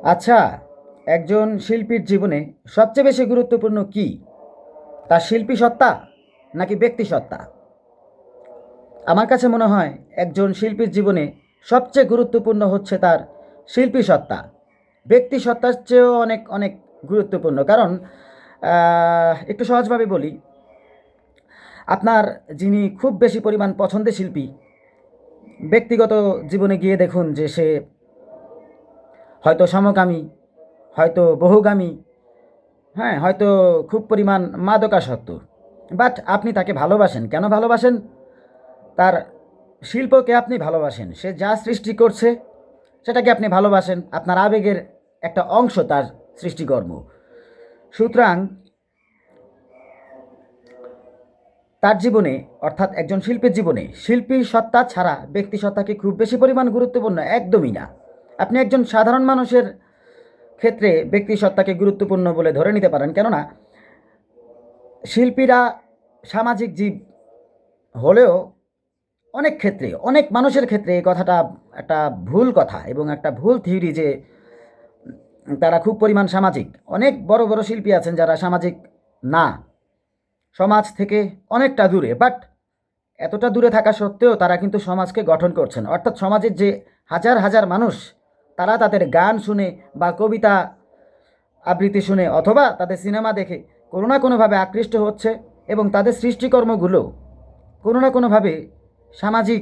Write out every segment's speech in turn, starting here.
আচ্ছা, একজন শিল্পীর জীবনে সবচেয়ে বেশি গুরুত্বপূর্ণ কি? তার শিল্পী সত্তা নাকি ব্যক্তি সত্তা? আমার কাছে মনে হয় একজন শিল্পীর জীবনে সবচেয়ে গুরুত্বপূর্ণ হচ্ছে তার শিল্পী সত্তা। ব্যক্তি সত্তার চেয়েও অনেক অনেক গুরুত্বপূর্ণ। কারণ একটু সহজভাবে বলি, আপনার যিনি খুব বেশি পরিমাণ পছন্দের শিল্পী, ব্যক্তিগত জীবনে গিয়ে দেখুন যে সে হয়তো সমকামী, হয়তো বহুগামী, হ্যাঁ, হয়তো খুব পরিমাণ মাদকাসক্ত। বাট আপনি তাকে ভালোবাসেন। কেন ভালোবাসেন? তার শিল্পকে আপনি ভালোবাসেন। সে যা সৃষ্টি করছে সেটাকে আপনি ভালোবাসেন। আপনার আবেগের একটা অংশ তার সৃষ্টিকর্ম। সুতরাং তার জীবনে, অর্থাৎ একজন শিল্পীর জীবনে শিল্পী সত্তা ছাড়া ব্যক্তি সত্তাকে খুব বেশি পরিমাণ গুরুত্বপূর্ণ একদমই না। আপনি একজন সাধারণ মানুষের ক্ষেত্রে ব্যক্তি সত্তাকে গুরুত্বপূর্ণ বলে ধরে নিতে পারেন। কেননা শিল্পীরা সামাজিক জীব হলেও অনেক ক্ষেত্রে, অনেক মানুষের ক্ষেত্রে এই কথাটা একটা ভুল কথা এবং একটা ভুল থিওরি যে তারা খুব পরিমাণ সামাজিক। অনেক বড় বড় শিল্পী আছেন যারা সামাজিক না, সমাজ থেকে অনেকটা দূরে, বাট এতটা দূরে থাকা সত্ত্বেও তারা কিন্তু সমাজকে গঠন করছেন। অর্থাৎ সমাজের যে হাজার হাজার মানুষ, তারা তাদের গান শুনে বা কবিতা আবৃত্তি শুনে অথবা তাদের সিনেমা দেখে কোনো না কোনোভাবে আকৃষ্ট হচ্ছে এবং তাদের সৃষ্টিকর্মগুলো কোনো না কোনোভাবে সামাজিক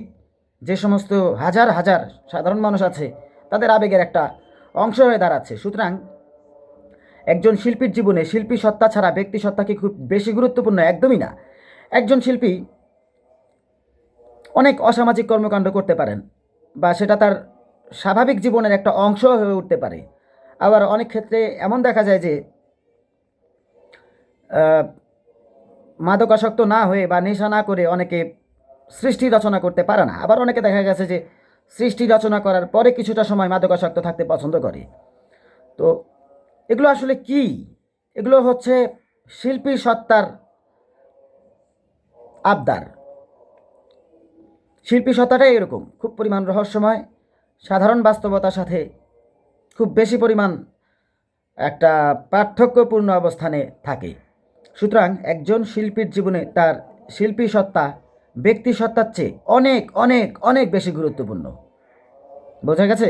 যে সমস্ত হাজার হাজার সাধারণ মানুষ আছে তাদের আবেগের একটা অংশ হয়ে দাঁড়াচ্ছে। সুতরাং একজন শিল্পীর জীবনে শিল্পী সত্তা ছাড়া ব্যক্তি সত্তা কি খুব বেশি গুরুত্বপূর্ণ? একদমই না। একজন শিল্পী অনেক অসামাজিক কর্মকাণ্ড করতে পারেন বা সেটা তার স্বাভাবিক জীবনের একটা অংশ হয়ে উঠতে পারে। আবার অনেক ক্ষেত্রে এমন দেখা যায় যে মাদকাসক্ত না হয়ে বা নেশা না করে অনেকে সৃষ্টি রচনা করতে পারে না। আবার অনেকে দেখা গেছে যে সৃষ্টি রচনা করার পরে কিছুটা সময় মাদকাসক্ত থাকতে পছন্দ করে। তো এগুলো আসলে কি? এগুলো হচ্ছে শিল্পী সত্তার আবদার। শিল্পী সত্তাটাই এরকম, খুব পরিমাণ রহস্যময়, সাধারণ বাস্তবতার সাথে খুব বেশি পরিমাণ একটা পার্থক্যপূর্ণ অবস্থানে থাকে। সুতরাং একজন শিল্পীর জীবনে তার শিল্পী সত্তা ব্যক্তি সত্তার চেয়ে অনেক অনেক অনেক বেশি গুরুত্বপূর্ণ। বোঝা গেছে?